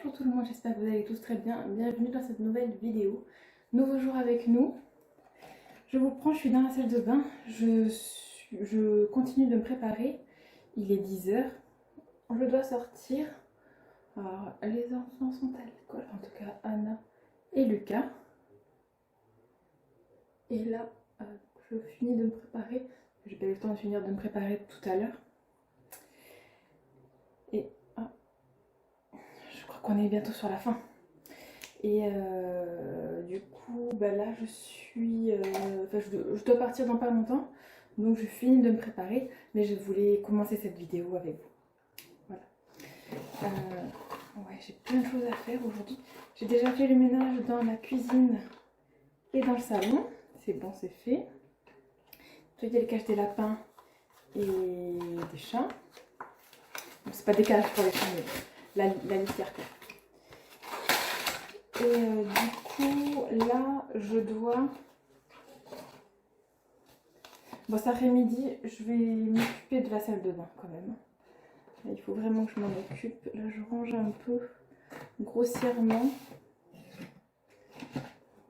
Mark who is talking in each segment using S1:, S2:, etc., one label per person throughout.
S1: Bonjour tout le monde, j'espère que vous allez tous très bien. Bienvenue dans cette nouvelle vidéo. Nouveau jour avec nous. Je vous prends, je suis dans la salle de bain. Je continue de me préparer. Il est 10 heures. Je dois sortir. Alors, les enfants sont à l'école, en tout cas Anna et Lucas. Et là, je finis de me préparer. J'ai pas eu le temps de finir de me préparer tout à l'heure. Et je crois qu'on est bientôt sur la fin. Et du coup, bah là, je dois partir dans pas longtemps. Donc, je finis de me préparer. Mais je voulais commencer cette vidéo avec vous. Voilà. Ouais, j'ai plein de choses à faire aujourd'hui. J'ai déjà fait le ménage dans la cuisine et dans le salon. C'est bon, c'est fait. J'ai le cache des lapins et des chats. C'est pas des cages pour les chats, mais la litière quoi. Et du coup, là, je dois... Bon, cet après-midi, je vais m'occuper de la salle de bain quand même. Là, il faut vraiment que je m'en occupe. Là, je range un peu grossièrement.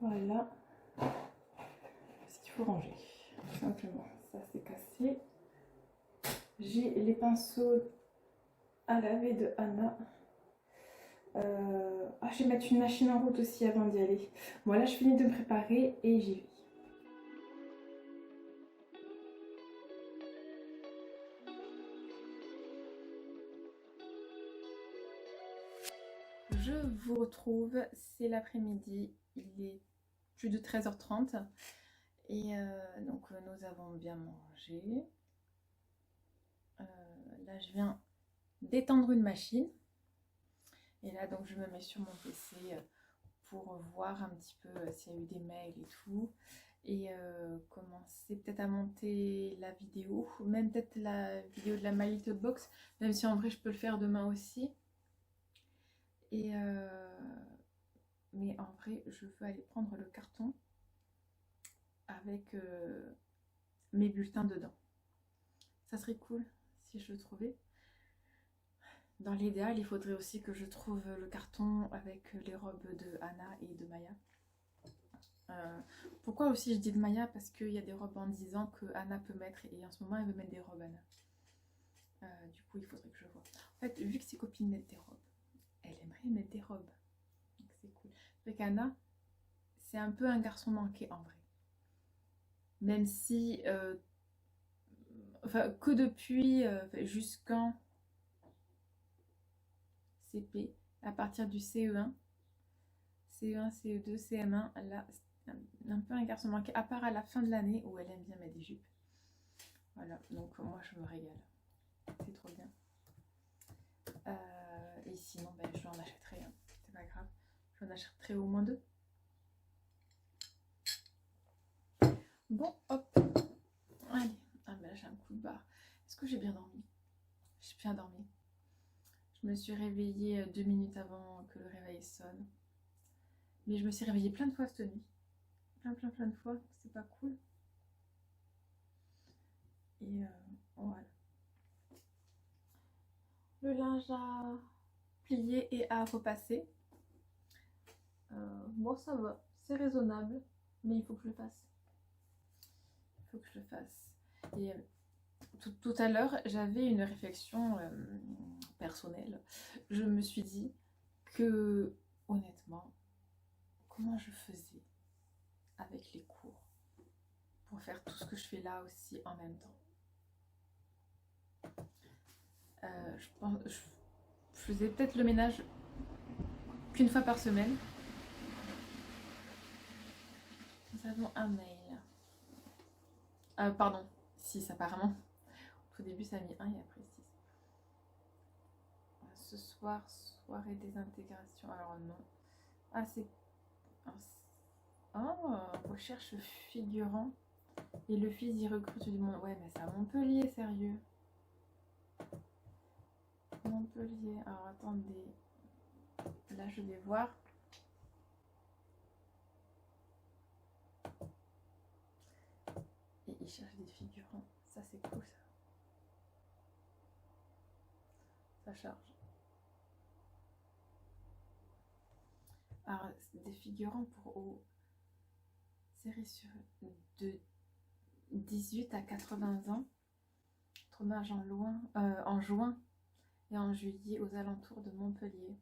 S1: Voilà. Ce qu'il faut ranger, tout simplement. Ça, c'est cassé. J'ai les pinceaux à laver de Anna. Je vais mettre une machine en route aussi avant d'y aller. Bon, là, je finis de me préparer et j'y vais. Je vous retrouve, c'est l'après-midi, il est plus de 13h30 et donc nous avons bien mangé. Là je viens d'étendre une machine et là donc je me mets sur mon PC pour voir un petit peu s'il y a eu des mails et tout et commencer peut-être à monter la vidéo, même peut-être la vidéo de la My Little Box, même si en vrai je peux le faire demain aussi. Et mais en vrai, je veux aller prendre le carton avec mes bulletins dedans. Ça serait cool si je le trouvais. Dans l'idéal, il faudrait aussi que je trouve le carton avec les robes de Anna et de Maya. Pourquoi aussi je dis de Maya? Parce qu'il y a des robes en 10 ans que Anna peut mettre et en ce moment elle veut mettre des robes Anna. Du coup, il faudrait que je vois. En fait, vu que ses copines mettent des robes, elle aimerait mettre des robes. Donc c'est cool. C'est vrai qu'Anna, c'est un peu un garçon manqué en vrai. Même si, enfin, que depuis jusqu'en CP, à partir du CE1, CE1, CE2, CM1, là, c'est un peu un garçon manqué, à part à la fin de l'année où elle aime bien mettre des jupes. Voilà, donc moi je me régale. C'est trop bien. Et sinon, ben, je en achèterai, hein. C'est pas grave. Je en achèterai au moins 2. Bon, hop. Allez. Ah, ben là, j'ai un coup de barre. Est-ce que j'ai bien dormi? J'ai bien dormi. Je me suis réveillée 2 minutes avant que le réveil sonne. Mais je me suis réveillée plein de fois cette nuit. Plein de fois. C'est pas cool. Et voilà. Le linge à plier et à repasser. Bon, ça va. C'est raisonnable. Mais il faut que je le fasse. Il faut que je le fasse. Et tout à l'heure, j'avais une réflexion personnelle. Je me suis dit que, honnêtement, comment je faisais avec les cours pour faire tout ce que je fais là aussi en même temps. Je faisais peut-être le ménage qu'une fois par semaine. Nous avons un mail. Pardon, 6 apparemment. Au tout début ça a mis 1 et après 6. Ce soir, soirée désintégration. Alors non. Ah c'est... Oh, recherche figurant. Et le fils y recrute du monde. Ouais mais c'est à Montpellier, sérieux. Montpellier. Alors attendez. Là je vais voir. Et il cherche des figurants. Ça c'est cool ça. Ça charge. Alors, des figurants pour série sur de 18 à 80 ans. Tournage en juin et en juillet aux alentours de Montpellier.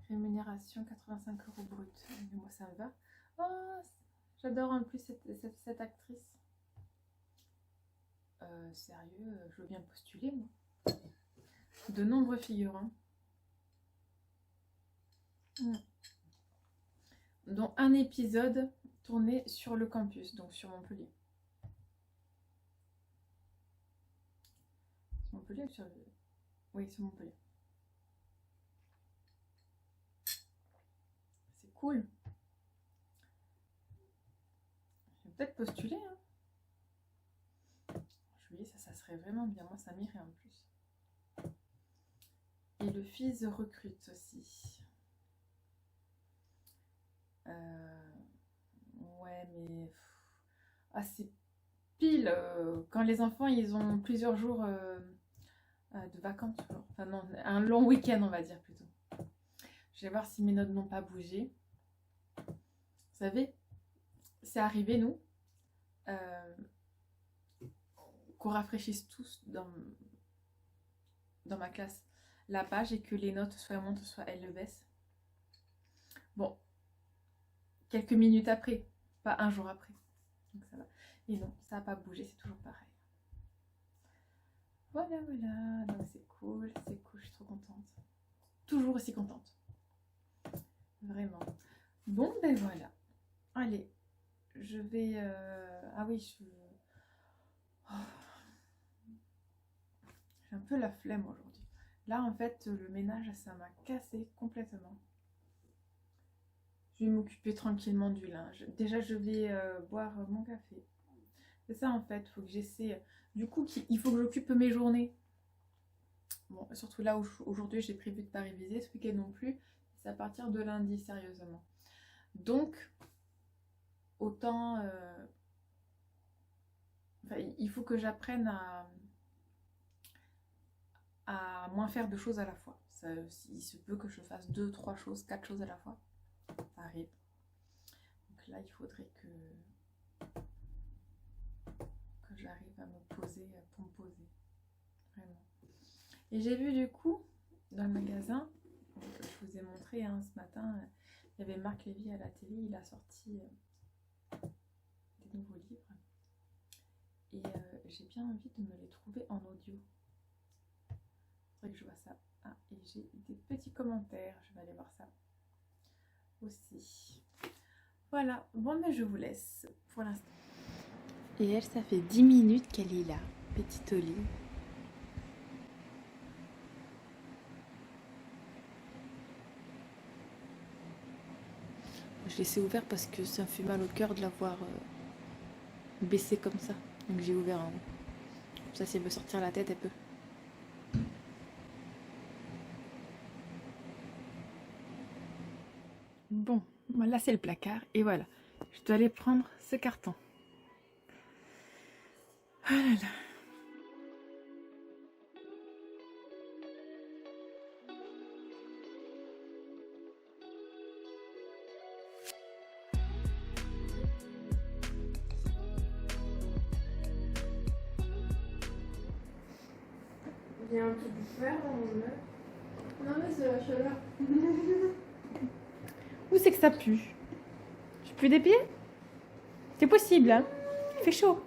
S1: Rémunération 85 € brut. Mais moi ça me va. Oh, j'adore en plus cette actrice. Sérieux, je veux bien postuler moi. De nombreux figurants. Dont un épisode tourné sur le campus, donc sur Montpellier. Sur Montpellier ou sur le... Oui, sur Montpellier. C'est cool. Je vais peut-être postuler. Hein. Juillet, ça serait vraiment bien. Moi, ça m'irait en plus. Et le fils recrute aussi. Ouais, mais... Ah, c'est pile quand les enfants, ils ont plusieurs jours de vacances. Enfin non, un long week-end, on va dire plutôt. Je vais voir si mes notes n'ont pas bougé. Vous savez, c'est arrivé, nous, qu'on rafraîchisse tous dans ma classe la page et que les notes soit montent, soit elles le baissent. Bon, quelques minutes après, pas un jour après. Donc ça va. Et non, ça n'a pas bougé, c'est toujours pareil. Voilà, voilà. Donc c'est cool, je suis trop contente. Toujours aussi contente. Vraiment. Bon, ben voilà. Allez, je vais... Ah oui, oh. J'ai un peu la flemme aujourd'hui. Là, en fait, le ménage, ça m'a cassé complètement. Je vais m'occuper tranquillement du linge. Déjà, je vais boire mon café. C'est ça, en fait. Il faut que j'essaie... Du coup, il faut que j'occupe mes journées. Bon, surtout là, aujourd'hui, j'ai prévu de ne pas réviser. Ce week-end non plus. C'est à partir de lundi, sérieusement. Donc, autant... Enfin, il faut que j'apprenne à moins faire de choses à la fois. Il se peut que je fasse 2, 3 choses, 4 choses à la fois. Ça arrive. Donc là, il faudrait que j'arrive à me poser pour me poser. Vraiment. Et j'ai vu du coup, dans le magasin, je vous ai montré ce matin, il y avait Marc Lévy à la télé, il a sorti des nouveaux livres. Et j'ai bien envie de me les trouver en audio. Il faudrait que je vois ça. Ah, et j'ai des petits commentaires, je vais aller voir ça aussi. Voilà, bon mais je vous laisse pour l'instant. Et elle, ça fait 10 minutes qu'elle est là, petite Olive. Je l'ai laissé ouvert parce que ça me fait mal au cœur de la voir baissée comme ça. Donc j'ai ouvert en haut. Comme ça, si elle veut sortir la tête, elle peut. Bon, là c'est le placard. Et voilà, je dois aller prendre ce carton. Ah là là. Il y a un truc de fer dans mon œuf. Non mais c'est la chaleur. Où c'est que ça pue? Tu pues des pieds? C'est possible, hein? Il fait chaud.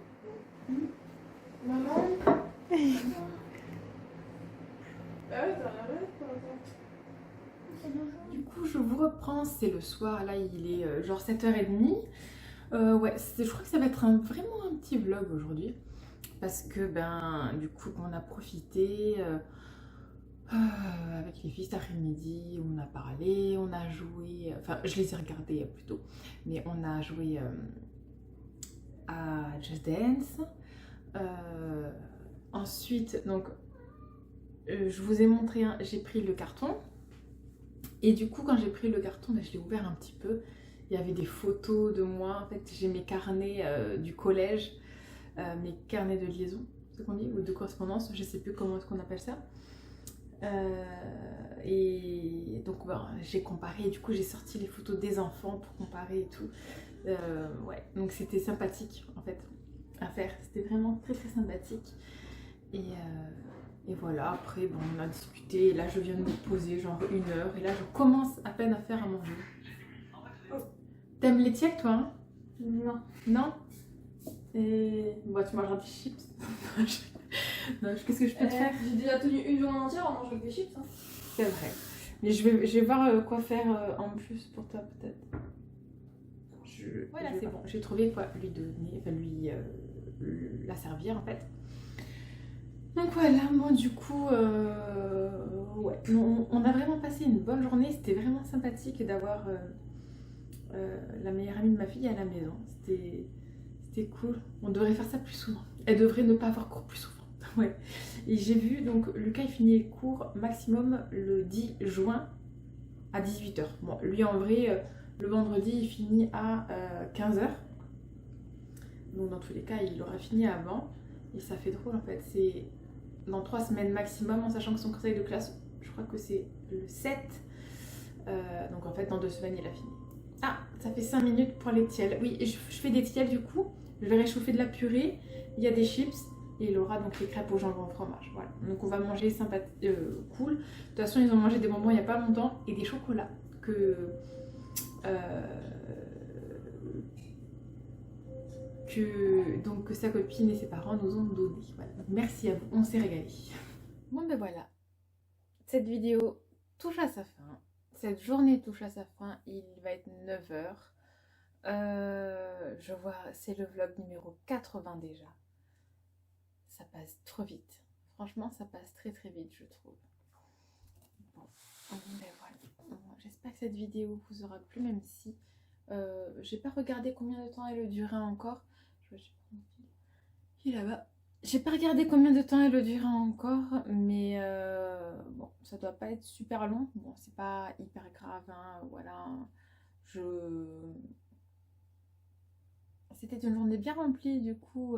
S1: Maman. Du coup, je vous reprends, c'est le soir, là il est genre 7h30. Ouais, je crois que ça va être vraiment un petit vlog aujourd'hui. Parce que, du coup, on a profité avec les filles cet après-midi, on a parlé, on a joué, enfin, je les ai regardées plutôt, mais on a joué à Just Dance. Ensuite, donc, je vous ai montré, j'ai pris le carton. Et du coup, quand j'ai pris le carton, je l'ai ouvert un petit peu. Il y avait des photos de moi. En fait, j'ai mes carnets du collège, mes carnets de liaison, c'est ce qu'on dit, ou de correspondance, je sais plus comment est-ce qu'on appelle ça. Et donc ben, j'ai comparé, du coup j'ai sorti les photos des enfants pour comparer et tout. Ouais, donc c'était sympathique en fait à faire, c'était vraiment très très sympathique. Et voilà, après bon, on a discuté, et là je viens de me poser genre 1 heure, et là je commence à peine à faire à manger. T'aimes les tièques toi hein?
S2: Non.
S1: Non? Et bon, tu mangeras des chips. Non, qu'est-ce que je peux te faire?
S2: J'ai déjà tenu une journée entière en mangeant avec des chips. Hein.
S1: C'est vrai. Mais je vais voir quoi faire en plus pour toi peut-être. Voilà, c'est bon. J'ai trouvé quoi lui donner, enfin la servir en fait. Donc voilà, bon du coup, ouais, on a vraiment passé une bonne journée. C'était vraiment sympathique d'avoir la meilleure amie de ma fille à la maison. C'était cool. On devrait faire ça plus souvent. Elle devrait ne pas avoir cours plus souvent. Ouais. Et j'ai vu, donc Lucas il finit les cours maximum le 10 juin à 18 h. Bon, lui en vrai, le vendredi il finit à 15 h. Donc dans tous les cas, il aura fini avant. Et ça fait drôle en fait. C'est dans 3 semaines maximum, en sachant que son conseil de classe, je crois que c'est le 7. Donc en fait, dans 2 semaines, il a fini. Ah, ça fait 5 minutes pour les tiels. Oui, je fais des tiels du coup. Je vais réchauffer de la purée. Il y a des chips. Et il aura donc les crêpes au jambon au fromage. Voilà. Donc on va manger cool. De toute façon, ils ont mangé des bonbons il n'y a pas longtemps. Et des chocolats que sa copine et ses parents nous ont donné. Voilà. Merci à vous, on s'est régalé. Bon ben voilà, cette vidéo touche à sa fin. Cette journée touche à sa fin, il va être 9 h. Je vois, c'est le vlog numéro 80 déjà. Ça passe trop vite. Franchement, ça passe très très vite, je trouve. Bon, ben voilà. J'espère que cette vidéo vous aura plu, même si j'ai pas regardé combien de temps elle durait encore. Il est là-bas. J'ai pas regardé combien de temps elle durait encore, mais bon, ça doit pas être super long. Bon, c'est pas hyper grave, hein, voilà. C'était une journée bien remplie, du coup,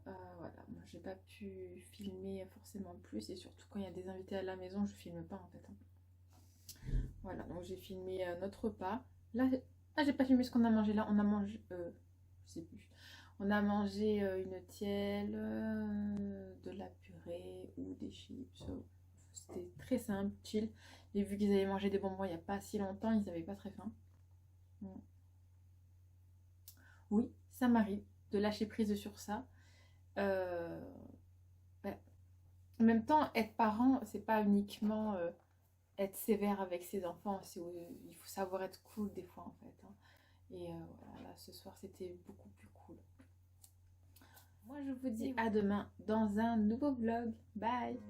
S1: voilà. Moi, j'ai pas pu filmer forcément plus, et surtout quand il y a des invités à la maison, je filme pas en fait. Hein. Voilà, donc j'ai filmé notre repas. Là, j'ai pas filmé ce qu'on a mangé là. On a mangé, je sais plus. On a mangé une tielle, de la purée ou des chips. C'était très simple, chill. Et vu qu'ils avaient mangé des bonbons il n'y a pas si longtemps, ils n'avaient pas très faim. Oui, ça m'arrive de lâcher prise sur ça. Ouais. En même temps, être parent, c'est pas uniquement être sévère avec ses enfants. Il faut savoir être cool des fois en fait. Hein. Et voilà, là, ce soir, c'était beaucoup plus cool. Moi, je vous dis à demain dans un nouveau vlog. Bye!